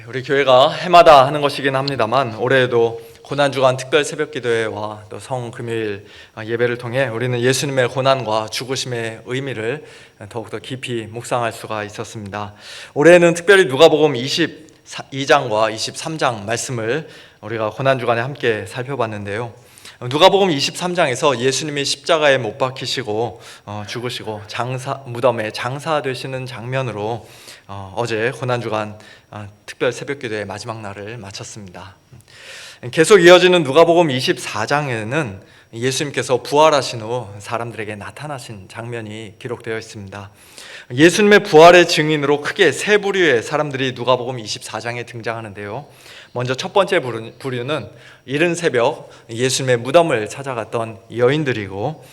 우리 교회가 해마다 하는 것이긴 합니다만 올해에도 고난주간 특별 새벽기도회와 또 성금요일 예배를 통해 우리는 예수님의 고난과 죽으심의 의미를 더욱더 깊이 묵상할 수가 있었습니다. 올해는 특별히 누가복음 22장과 23장 말씀을 우리가 고난주간에 함께 살펴봤는데요. 누가복음 23장에서 예수님이 십자가에 못 박히시고 죽으시고 무덤에 장사되시는 장면으로 어제 고난주간 특별 새벽기도의 마지막 날을 마쳤습니다. 계속 이어지는 누가복음 24장에는 예수님께서 부활하신 후 사람들에게 나타나신 장면이 기록되어 있습니다. 예수님의 부활의 증인으로 크게 세 부류의 사람들이 누가복음 24장에 등장하는데요. 먼저 첫 번째 부류는 이른 새벽 예수님의 무덤을 찾아갔던 여인들이고,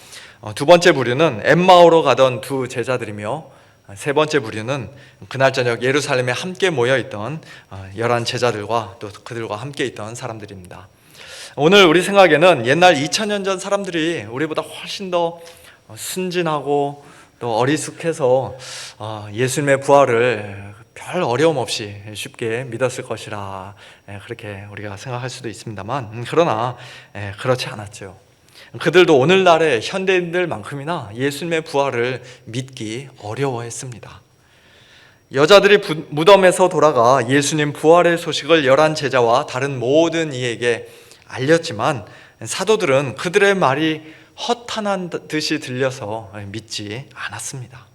두 번째 부류는 엠마오로 가던 두 제자들이며, 세 번째 부류는 그날 저녁 예루살렘에 함께 모여있던 11 제자들과 또 그들과 함께 있던 사람들입니다. 오늘 우리 생각에는 옛날 2000년 전 사람들이 우리보다 훨씬 더 순진하고 또 어리숙해서 예수님의 부활을 별 어려움 없이 쉽게 믿었을 것이라 그렇게 우리가 생각할 수도 있습니다만, 그러나 그렇지 않았죠. 그들도 오늘날의 현대인들만큼이나 예수님의 부활을 믿기 어려워했습니다. 여자들이 무덤에서 돌아가 예수님 부활의 소식을 11 제자와 다른 모든 이에게 알렸지만 사도들은 그들의 말이 허탄한 듯이 들려서 믿지 않았습니다.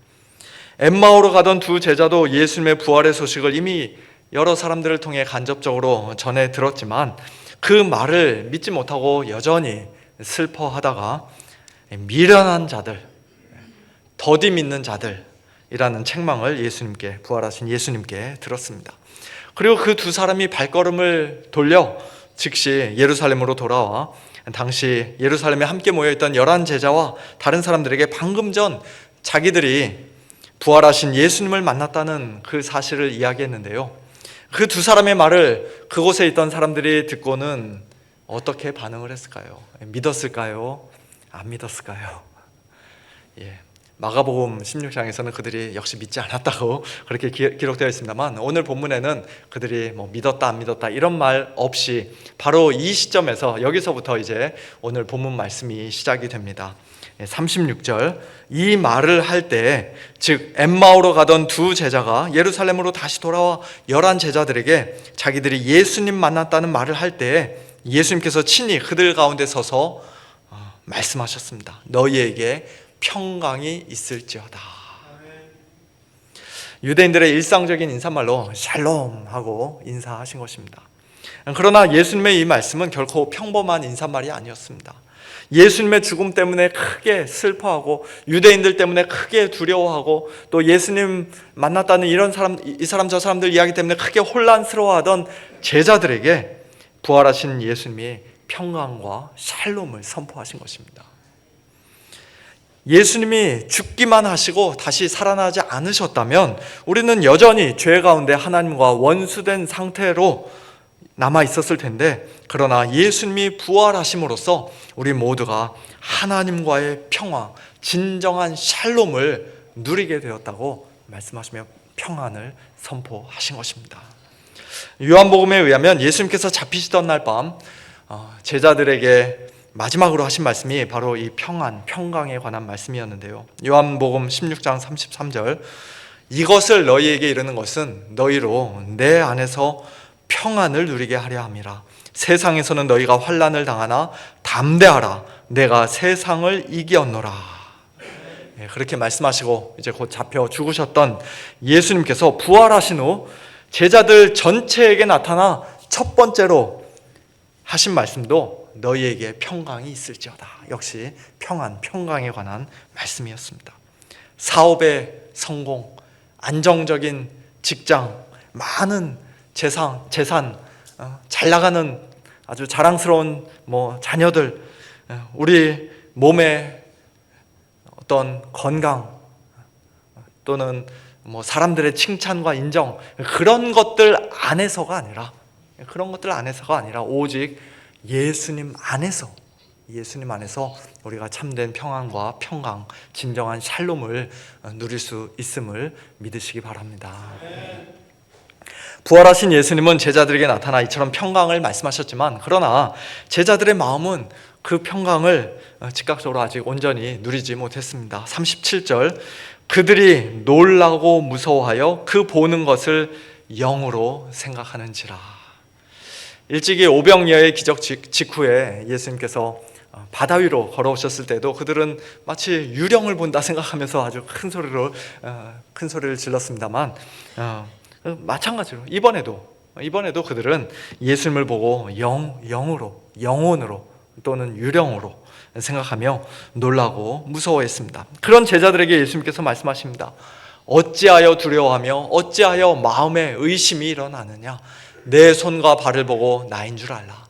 엠마오로 가던 두 제자도 예수님의 부활의 소식을 이미 여러 사람들을 통해 간접적으로 전해 들었지만 그 말을 믿지 못하고 여전히 슬퍼하다가 미련한 자들, 더디 믿는 자들이라는 책망을 예수님께, 부활하신 예수님께 들었습니다. 그리고 그 두 사람이 발걸음을 돌려 즉시 예루살렘으로 돌아와 당시 예루살렘에 함께 모여있던 11 제자와 다른 사람들에게 방금 전 자기들이 부활하신 예수님을 만났다는 그 사실을 이야기했는데요. 그 두 사람의 말을 그곳에 있던 사람들이 듣고는 어떻게 반응을 했을까요? 믿었을까요? 안 믿었을까요? 마가복음 16장에서는 그들이 역시 믿지 않았다고 그렇게 기록되어 있습니다만, 오늘 본문에는 그들이 믿었다 안 믿었다 이런 말 없이 바로 이 시점에서 여기서부터 이제 오늘 본문 말씀이 시작이 됩니다. 36절, 이 말을 할 때 즉 엠마오로 가던 두 제자가 예루살렘으로 다시 돌아와 11 제자들에게 자기들이 예수님 만났다는 말을 할 때 예수님께서 친히 그들 가운데 서서 말씀하셨습니다. 너희에게 평강이 있을지어다. 유대인들의 일상적인 인사말로 샬롬 하고 인사하신 것입니다. 그러나 예수님의 이 말씀은 결코 평범한 인사말이 아니었습니다. 예수님의 죽음 때문에 크게 슬퍼하고 유대인들 때문에 크게 두려워하고 또 예수님 만났다는 이 사람 저 사람들 이야기 때문에 크게 혼란스러워하던 제자들에게 부활하신 예수님이 평강과 샬롬을 선포하신 것입니다. 예수님이 죽기만 하시고 다시 살아나지 않으셨다면 우리는 여전히 죄 가운데 하나님과 원수된 상태로 남아 있었을 텐데, 그러나 예수님이 부활하심으로써 우리 모두가 하나님과의 평화, 진정한 샬롬을 누리게 되었다고 말씀하시며 평안을 선포하신 것입니다. 요한복음에 의하면 예수님께서 잡히시던 날 밤 제자들에게 마지막으로 하신 말씀이 바로 이 평강에 관한 말씀이었는데요. 요한복음 16장 33절, 이것을 너희에게 이르는 것은 너희로 내 안에서 평안을 누리게 하려 함이라. 세상에서는 너희가 환난을 당하나 담대하라. 내가 세상을 이기었노라. 그렇게 말씀하시고 이제 곧 잡혀 죽으셨던 예수님께서 부활하신 후 제자들 전체에게 나타나 첫 번째로 하신 말씀도 너희에게 평강이 있을지어다. 역시 평강에 관한 말씀이었습니다. 사업의 성공, 안정적인 직장, 많은 재산, 잘 나가는 아주 자랑스러운 자녀들, 우리 몸의 어떤 건강 또는 사람들의 칭찬과 인정, 그런 것들 안에서가 아니라 오직 예수님 안에서 우리가 참된 평안과 평강, 진정한 샬롬을 누릴 수 있음을 믿으시기 바랍니다. 부활하신 예수님은 제자들에게 나타나 이처럼 평강을 말씀하셨지만, 그러나 제자들의 마음은 그 평강을 즉각적으로 아직 온전히 누리지 못했습니다. 37절, 그들이 놀라고 무서워하여 그 보는 것을 영으로 생각하는지라. 일찍이 오병이어의 기적 직후에 예수님께서 바다 위로 걸어오셨을 때도 그들은 마치 유령을 본다 생각하면서 아주 큰 소리를 질렀습니다만, 마찬가지로 이번에도 그들은 예수님을 보고 영혼으로 또는 유령으로 생각하며 놀라고 무서워했습니다. 그런 제자들에게 예수님께서 말씀하십니다. 어찌하여 두려워하며 어찌하여 마음에 의심이 일어나느냐. 내 손과 발을 보고 나인 줄 알라.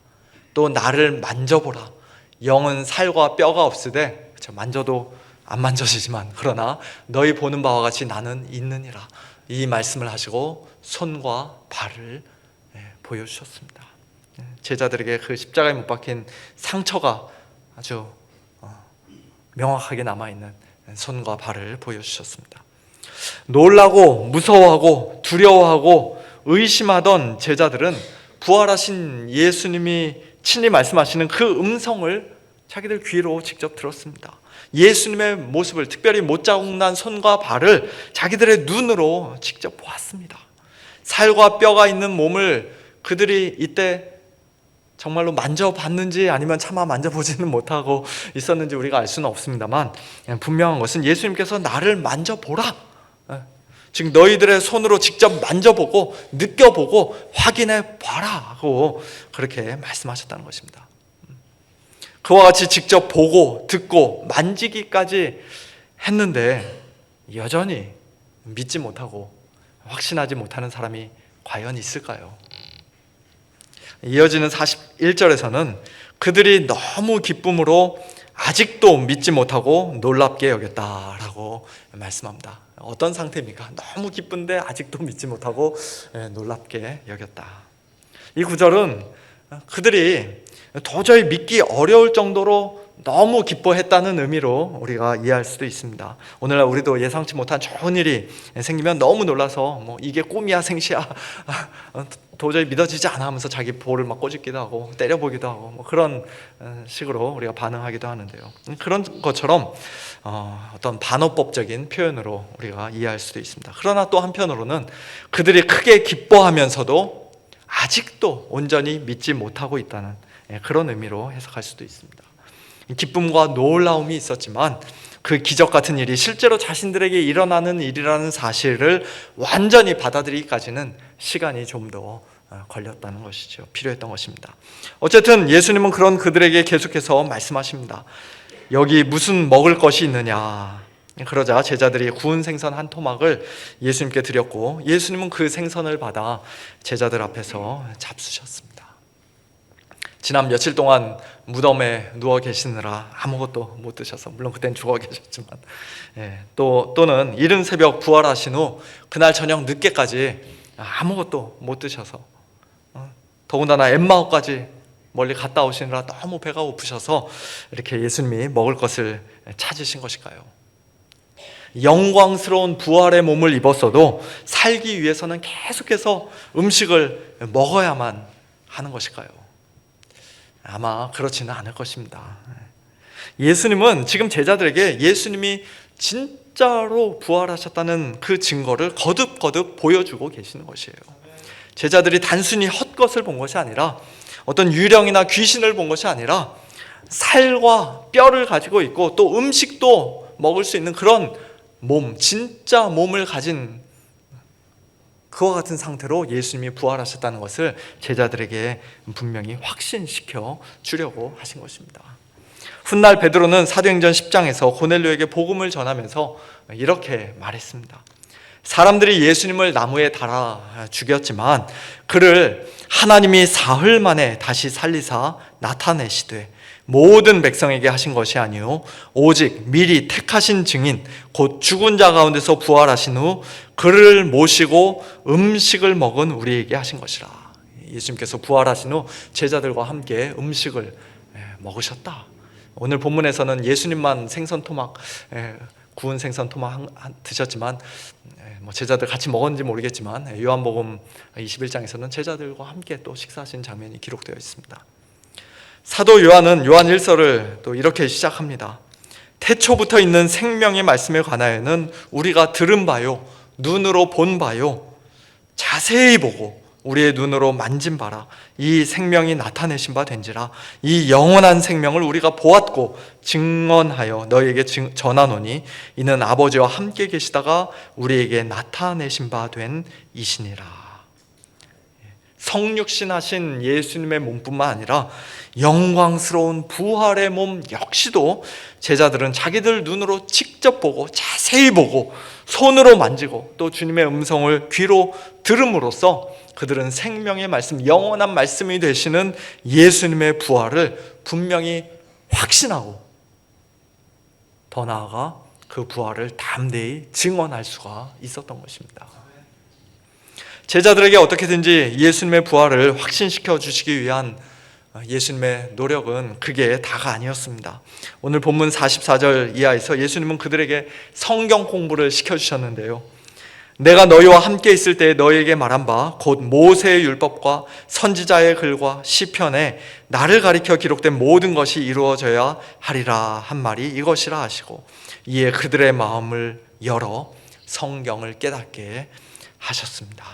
또 나를 만져보라. 영은 살과 뼈가 없으되, 만져도 안 만져지지만 그러나 너희 보는 바와 같이 나는 있느니라. 이 말씀을 하시고 손과 발을 보여주셨습니다. 제자들에게 그 십자가에 못 박힌 상처가 아주 명확하게 남아있는 손과 발을 보여주셨습니다. 놀라고 무서워하고 두려워하고 의심하던 제자들은 부활하신 예수님이 친히 말씀하시는 그 음성을 자기들 귀로 직접 들었습니다. 예수님의 모습을, 특별히 못자국 난 손과 발을 자기들의 눈으로 직접 보았습니다. 살과 뼈가 있는 몸을 그들이 이때 정말로 만져봤는지 아니면 차마 만져보지는 못하고 있었는지 우리가 알 수는 없습니다만, 분명한 것은 예수님께서 나를 만져보라, 즉 너희들의 손으로 직접 만져보고 느껴보고 확인해 봐라 하고 그렇게 말씀하셨다는 것입니다. 그와 같이 직접 보고 듣고 만지기까지 했는데 여전히 믿지 못하고 확신하지 못하는 사람이 과연 있을까요? 이어지는 41절에서는 그들이 너무 기쁨으로 아직도 믿지 못하고 놀랍게 여겼다라고 말씀합니다. 어떤 상태입니까? 너무 기쁜데 아직도 믿지 못하고 놀랍게 여겼다. 이 구절은 그들이 도저히 믿기 어려울 정도로 너무 기뻐했다는 의미로 우리가 이해할 수도 있습니다. 오늘날 우리도 예상치 못한 좋은 일이 생기면 너무 놀라서 이게 꿈이야 생시야 도저히 믿어지지 않아 하면서 자기 볼을 막 꼬집기도 하고 때려보기도 하고 그런 식으로 우리가 반응하기도 하는데요. 그런 것처럼 어떤 반어법적인 표현으로 우리가 이해할 수도 있습니다. 그러나 또 한편으로는 그들이 크게 기뻐하면서도 아직도 온전히 믿지 못하고 있다는 그런 의미로 해석할 수도 있습니다. 기쁨과 놀라움이 있었지만 그 기적 같은 일이 실제로 자신들에게 일어나는 일이라는 사실을 완전히 받아들이기까지는 시간이 좀 더 걸렸다는 것이죠. 필요했던 것입니다. 어쨌든 예수님은 그런 그들에게 계속해서 말씀하십니다. 여기 무슨 먹을 것이 있느냐. 그러자 제자들이 구운 생선 한 토막을 예수님께 드렸고 예수님은 그 생선을 받아 제자들 앞에서 잡수셨습니다. 지난 며칠 동안 무덤에 누워 계시느라 아무것도 못 드셔서, 물론 그땐 죽어 계셨지만, 또는 이른 새벽 부활하신 후 그날 저녁 늦게까지 아무것도 못 드셔서, 더군다나 엠마오까지 멀리 갔다 오시느라 너무 배가 고프셔서 이렇게 예수님이 먹을 것을 찾으신 것일까요? 영광스러운 부활의 몸을 입었어도 살기 위해서는 계속해서 음식을 먹어야만 하는 것일까요? 아마 그렇지는 않을 것입니다. 예수님은 지금 제자들에게 예수님이 진짜로 부활하셨다는 그 증거를 거듭거듭 보여주고 계시는 것이에요. 제자들이 단순히 헛것을 본 것이 아니라, 어떤 유령이나 귀신을 본 것이 아니라 살과 뼈를 가지고 있고 또 음식도 먹을 수 있는 그런 몸, 진짜 몸을 가진 그와 같은 상태로 예수님이 부활하셨다는 것을 제자들에게 분명히 확신시켜 주려고 하신 것입니다. 훗날 베드로는 사도행전 10장에서 고넬료에게 복음을 전하면서 이렇게 말했습니다. 사람들이 예수님을 나무에 달아 죽였지만 그를 하나님이 사흘 만에 다시 살리사 나타내시되 모든 백성에게 하신 것이 아니요 오직 미리 택하신 증인 곧 죽은 자 가운데서 부활하신 후 그를 모시고 음식을 먹은 우리에게 하신 것이라. 예수님께서 부활하신 후 제자들과 함께 음식을 먹으셨다. 오늘 본문에서는 예수님만 생선 토막 구운 생선 토마 드셨지만 뭐 제자들 같이 먹었는지 모르겠지만 요한복음 21장에서는 제자들과 함께 또 식사하신 장면이 기록되어 있습니다. 사도 요한은 요한 1서를 또 이렇게 시작합니다. 태초부터 있는 생명의 말씀에 관하여는 우리가 들은 바요, 눈으로 본 바요, 자세히 보고 우리의 눈으로 만진 바라. 이 생명이 나타내신 바 된지라. 이 영원한 생명을 우리가 보았고 증언하여 너희에게 전하노니 이는 아버지와 함께 계시다가 우리에게 나타내신 바 된 이시니라. 성육신하신 예수님의 몸뿐만 아니라 영광스러운 부활의 몸 역시도 제자들은 자기들 눈으로 직접 보고 자세히 보고 손으로 만지고 또 주님의 음성을 귀로 들음으로써 그들은 생명의 말씀, 영원한 말씀이 되시는 예수님의 부활을 분명히 확신하고 더 나아가 그 부활을 담대히 증언할 수가 있었던 것입니다. 제자들에게 어떻게든지 예수님의 부활을 확신시켜 주시기 위한 예수님의 노력은 그게 다가 아니었습니다. 오늘 본문 44절 이하에서 예수님은 그들에게 성경 공부를 시켜주셨는데요. 내가 너희와 함께 있을 때 너희에게 말한 바 곧 모세의 율법과 선지자의 글과 시편에 나를 가리켜 기록된 모든 것이 이루어져야 하리라 한 말이 이것이라 하시고 이에 그들의 마음을 열어 성경을 깨닫게 하셨습니다.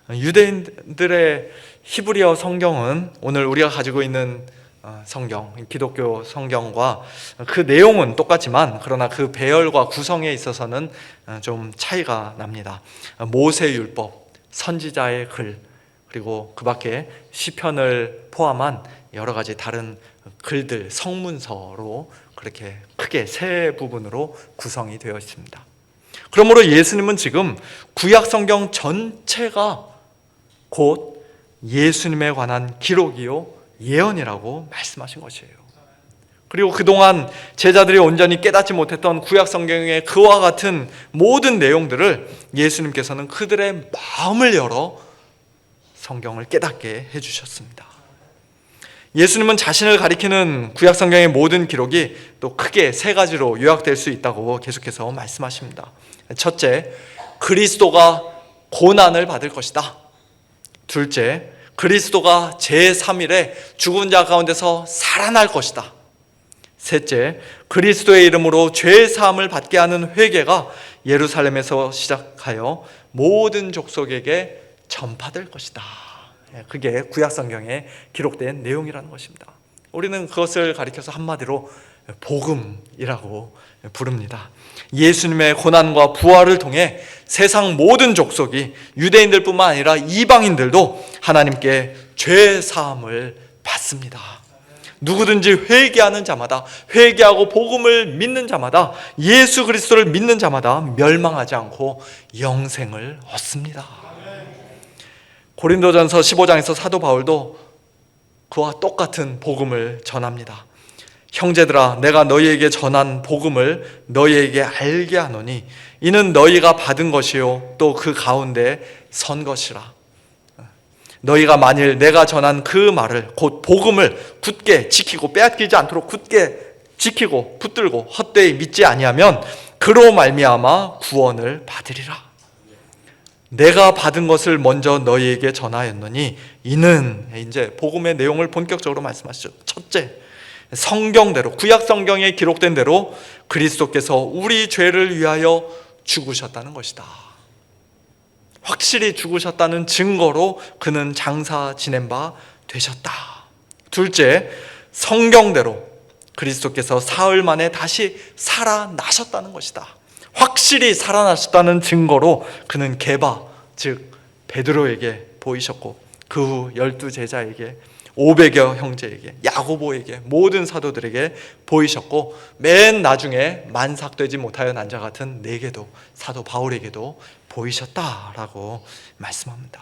유대인들의 히브리어 성경은 오늘 우리가 가지고 있는 성경, 기독교 성경과 그 내용은 똑같지만 그러나 그 배열과 구성에 있어서는 좀 차이가 납니다. 모세율법, 선지자의 글, 그리고 그 밖에 시편을 포함한 여러 가지 다른 글들, 성문서로 그렇게 크게 세 부분으로 구성이 되어 있습니다. 그러므로 예수님은 지금 구약 성경 전체가 곧 예수님에 관한 기록이요 예언이라고 말씀하신 것이에요. 그리고 그동안 제자들이 온전히 깨닫지 못했던 구약 성경의 그와 같은 모든 내용들을 예수님께서는 그들의 마음을 열어 성경을 깨닫게 해주셨습니다. 예수님은 자신을 가리키는 구약 성경의 모든 기록이 또 크게 세 가지로 요약될 수 있다고 계속해서 말씀하십니다. 첫째, 그리스도가 고난을 받을 것이다. 둘째, 그리스도가 제3일에 죽은 자 가운데서 살아날 것이다. 셋째, 그리스도의 이름으로 죄 사함을 받게 하는 회개가 예루살렘에서 시작하여 모든 족속에게 전파될 것이다. 그게 구약 성경에 기록된 내용이라는 것입니다. 우리는 그것을 가리켜서 한마디로 복음이라고 부릅니다. 예수님의 고난과 부활을 통해 세상 모든 족속이 유대인들뿐만 아니라 이방인들도 하나님께 죄 사함을 받습니다. 누구든지 회개하는 자마다, 회개하고 복음을 믿는 자마다, 예수 그리스도를 믿는 자마다 멸망하지 않고 영생을 얻습니다. 고린도전서 15장에서 사도 바울도 그와 똑같은 복음을 전합니다. 형제들아, 내가 너희에게 전한 복음을 너희에게 알게 하노니 이는 너희가 받은 것이요 또 그 가운데 선 것이라. 너희가 만일 내가 전한 그 말을 곧 복음을 굳게 지키고 빼앗기지 않도록 굳게 지키고 붙들고 헛되이 믿지 아니하면 그로 말미암아 구원을 받으리라. 내가 받은 것을 먼저 너희에게 전하였노니 이는, 이제 복음의 내용을 본격적으로 말씀하시죠. 첫째, 성경대로, 구약 성경에 기록된 대로 그리스도께서 우리 죄를 위하여 죽으셨다는 것이다. 확실히 죽으셨다는 증거로 그는 장사 지낸 바 되셨다. 둘째, 성경대로 그리스도께서 사흘 만에 다시 살아나셨다는 것이다. 확실히 살아나셨다는 증거로 그는 게바, 즉 베드로에게 보이셨고 그 후 12제자에게 500여 형제에게, 야고보에게, 모든 사도들에게 보이셨고 맨 나중에 만삭되지 못하여 난 자 같은 내게도, 사도 바울에게도 보이셨다라고 말씀합니다.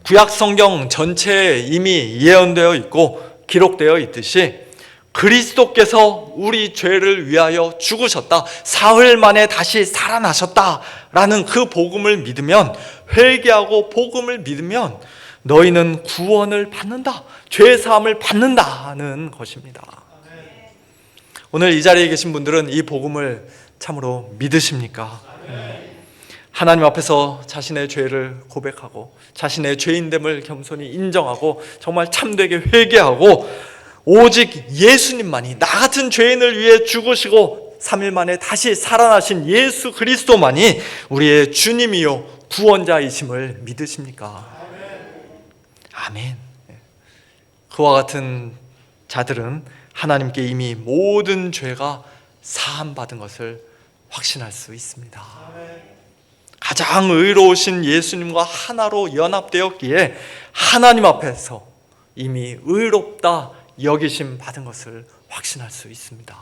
구약 성경 전체에 이미 예언되어 있고 기록되어 있듯이 그리스도께서 우리 죄를 위하여 죽으셨다, 사흘 만에 다시 살아나셨다라는 그 복음을 믿으면, 회개하고 복음을 믿으면 너희는 구원을 받는다, 죄 사함을 받는다는 것입니다. 오늘 이 자리에 계신 분들은 이 복음을 참으로 믿으십니까? 하나님 앞에서 자신의 죄를 고백하고 자신의 죄인됨을 겸손히 인정하고 정말 참되게 회개하고 오직 예수님만이 나 같은 죄인을 위해 죽으시고 3일 만에 다시 살아나신 예수 그리스도만이 우리의 주님이요 구원자이심을 믿으십니까? 아멘. 그와 같은 자들은 하나님께 이미 모든 죄가 사함받은 것을 확신할 수 있습니다. 가장 의로우신 예수님과 하나로 연합되었기에 하나님 앞에서 이미 의롭다 여기심 받은 것을 확신할 수 있습니다.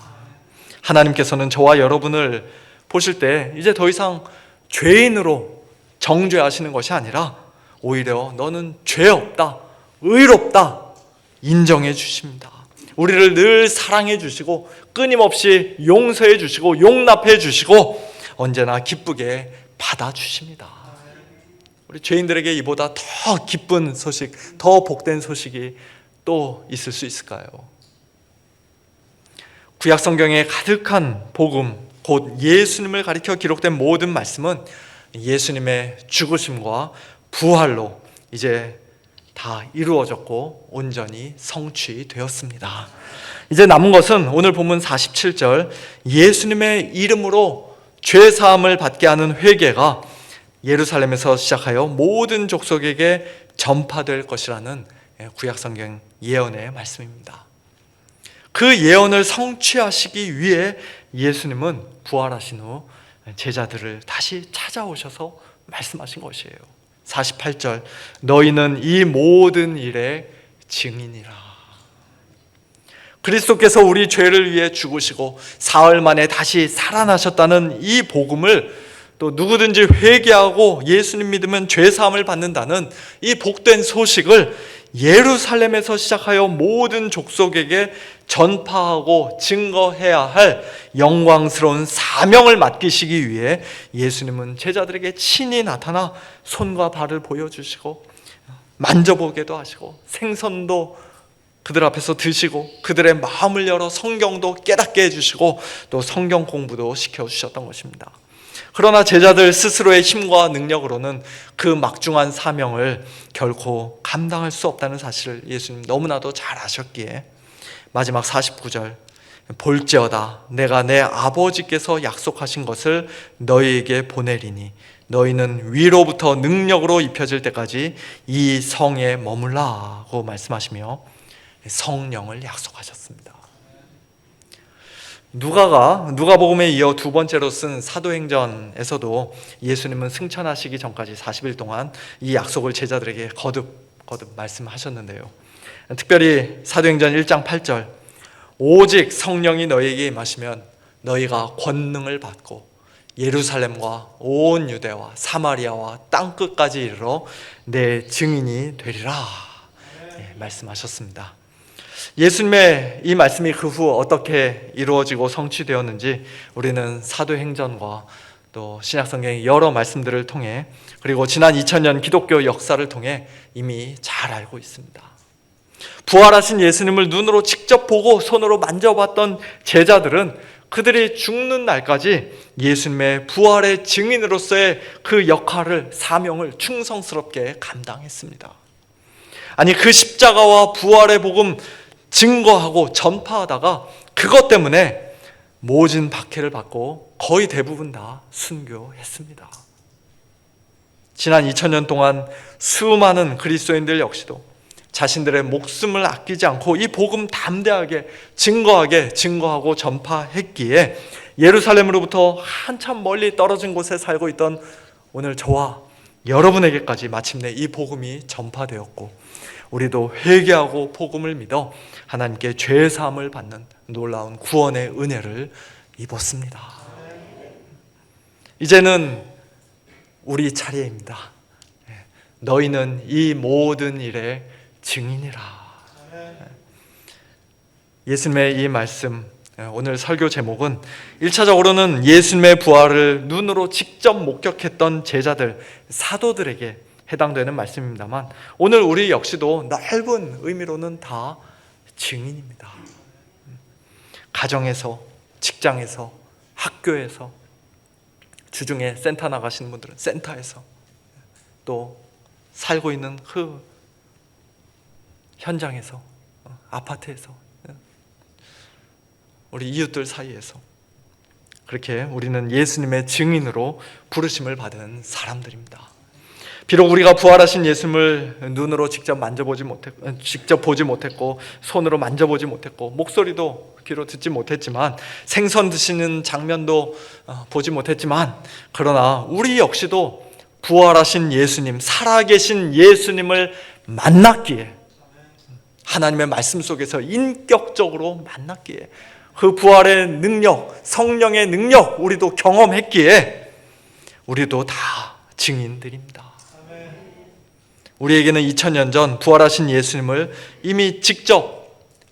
하나님께서는 저와 여러분을 보실 때 이제 더 이상 죄인으로 정죄하시는 것이 아니라 오히려 너는 죄 없다, 의롭다 인정해 주십니다. 우리를 늘 사랑해 주시고 끊임없이 용서해 주시고 용납해 주시고 언제나 기쁘게 받아주십니다. 우리 죄인들에게 이보다 더 기쁜 소식, 더 복된 소식이 또 있을 수 있을까요? 구약 성경에 가득한 복음, 곧 예수님을 가리켜 기록된 모든 말씀은 예수님의 죽으심과 부활로 이제 다 이루어졌고 온전히 성취되었습니다. 이제 남은 것은 오늘 본문 47절 예수님의 이름으로 죄사함을 받게 하는 회개가 예루살렘에서 시작하여 모든 족속에게 전파될 것이라는 구약성경 예언의 말씀입니다. 그 예언을 성취하시기 위해 예수님은 부활하신 후 제자들을 다시 찾아오셔서 말씀하신 것이에요. 48절 너희는 이 모든 일의 증인이라. 그리스도께서 우리 죄를 위해 죽으시고 사흘 만에 다시 살아나셨다는 이 복음을 또 누구든지 회개하고 예수님 믿으면 죄사함을 받는다는 이 복된 소식을 예루살렘에서 시작하여 모든 족속에게 전파하고 증거해야 할 영광스러운 사명을 맡기시기 위해 예수님은 제자들에게 친히 나타나 손과 발을 보여주시고 만져보게도 하시고 생선도 그들 앞에서 드시고 그들의 마음을 열어 성경도 깨닫게 해주시고 또 성경 공부도 시켜주셨던 것입니다. 그러나 제자들 스스로의 힘과 능력으로는 그 막중한 사명을 결코 감당할 수 없다는 사실을 예수님 너무나도 잘 아셨기에 마지막 49절 볼지어다 내가 내 아버지께서 약속하신 것을 너희에게 보내리니 너희는 위로부터 능력으로 입혀질 때까지 이 성에 머물라고 말씀하시며 성령을 약속하셨습니다. 누가복음에 이어 두 번째로 쓴 사도행전에서도 예수님은 승천하시기 전까지 40일 동안 이 약속을 제자들에게 거듭 말씀하셨는데요. 특별히 사도행전 1장 8절 오직 성령이 너희에게 임하시면 너희가 권능을 받고 예루살렘과 온 유대와 사마리아와 땅끝까지 이르러 내 증인이 되리라 말씀하셨습니다. 예수님의 이 말씀이 그 후 어떻게 이루어지고 성취되었는지 우리는 사도행전과 또 신약성경의 여러 말씀들을 통해 그리고 지난 2000년 기독교 역사를 통해 이미 잘 알고 있습니다. 부활하신 예수님을 눈으로 직접 보고 손으로 만져봤던 제자들은 그들이 죽는 날까지 예수님의 부활의 증인으로서의 그 역할을, 사명을 충성스럽게 감당했습니다. 아니 그 십자가와 부활의 복음 증거하고 전파하다가 그것 때문에 모진 박해를 받고 거의 대부분 다 순교했습니다. 지난 2000년 동안 수많은 그리스도인들 역시도 자신들의 목숨을 아끼지 않고 이 복음 담대하게 증거하고 전파했기에 예루살렘으로부터 한참 멀리 떨어진 곳에 살고 있던 오늘 저와 여러분에게까지 마침내 이 복음이 전파되었고 우리도 회개하고 복음을 믿어 하나님께 죄사함을 받는 놀라운 구원의 은혜를 입었습니다. 이제는 우리 차례입니다. 너희는 이 모든 일의 증인이라. 예수님의 이 말씀, 오늘 설교 제목은 1차적으로는 예수님의 부활을 눈으로 직접 목격했던 제자들, 사도들에게 해당되는 말씀입니다만 오늘 우리 역시도 넓은 의미로는 다 증인입니다. 가정에서, 직장에서, 학교에서, 주중에 센터 나가시는 분들은 센터에서, 또 살고 있는 그 현장에서, 아파트에서, 우리 이웃들 사이에서, 그렇게 우리는 예수님의 증인으로 부르심을 받은 사람들입니다. 비록 우리가 부활하신 예수님을 눈으로 직접 보지 못했고, 손으로 만져보지 못했고, 목소리도 귀로 듣지 못했지만, 생선 드시는 장면도 보지 못했지만, 그러나 우리 역시도 부활하신 예수님, 살아계신 예수님을 만났기에, 하나님의 말씀 속에서 인격적으로 만났기에, 그 부활의 능력, 성령의 능력 우리도 경험했기에 우리도 다 증인들입니다. 우리에게는 2000년 전 부활하신 예수님을 이미 직접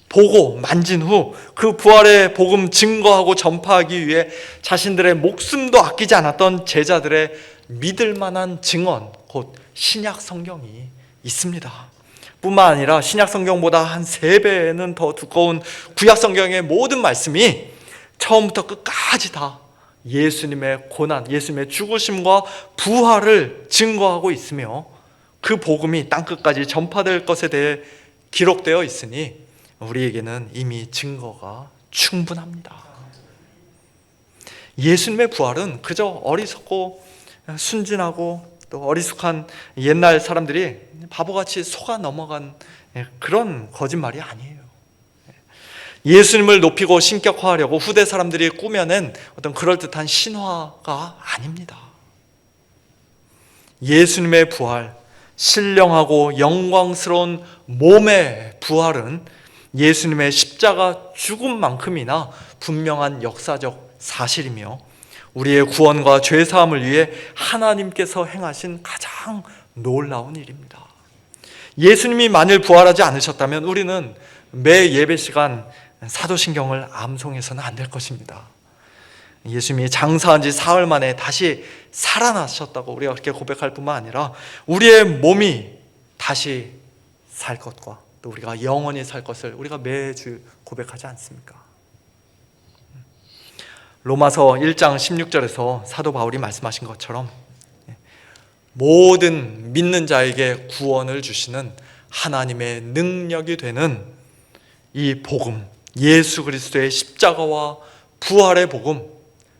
보고 만진 후 그 부활의 복음 증거하고 전파하기 위해 자신들의 목숨도 아끼지 않았던 제자들의 믿을 만한 증언, 곧 신약 성경이 있습니다. 뿐만 아니라 신약 성경보다 한 3배는 더 두꺼운 구약 성경의 모든 말씀이 처음부터 끝까지 다 예수님의 고난, 예수님의 죽으심과 부활을 증거하고 있으며, 그 복음이 땅끝까지 전파될 것에 대해 기록되어 있으니 우리에게는 이미 증거가 충분합니다. 예수님의 부활은 그저 어리석고 순진하고 또 어리숙한 옛날 사람들이 바보같이 속아 넘어간 그런 거짓말이 아니에요. 예수님을 높이고 신격화하려고 후대 사람들이 꾸며낸 어떤 그럴듯한 신화가 아닙니다. 예수님의 부활, 신령하고 영광스러운 몸의 부활은 예수님의 십자가 죽음만큼이나 분명한 역사적 사실이며, 우리의 구원과 죄사함을 위해 하나님께서 행하신 가장 놀라운 일입니다. 예수님이 만일 부활하지 않으셨다면 우리는 매 예배 시간 사도신경을 암송해서는 안 될 것입니다. 예수님이 장사한 지 사흘 만에 다시 살아나셨다고 우리가 그렇게 고백할 뿐만 아니라 우리의 몸이 다시 살 것과 또 우리가 영원히 살 것을 우리가 매주 고백하지 않습니까? 로마서 1장 16절에서 사도 바울이 말씀하신 것처럼 모든 믿는 자에게 구원을 주시는 하나님의 능력이 되는 이 복음, 예수 그리스도의 십자가와 부활의 복음,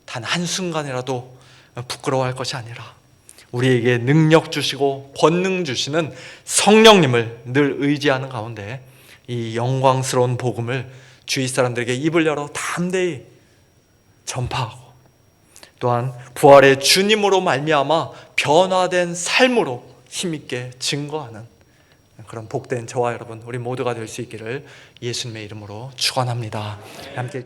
단 한순간이라도 부끄러워할 것이 아니라 우리에게 능력 주시고 권능 주시는 성령님을 늘 의지하는 가운데 이 영광스러운 복음을 주위 사람들에게 입을 열어 담대히 전파하고, 또한 부활의 주님으로 말미암아 변화된 삶으로 힘있게 증거하는 그런 복된 저와 여러분 우리 모두가 될 수 있기를 예수님의 이름으로 축원합니다. 함께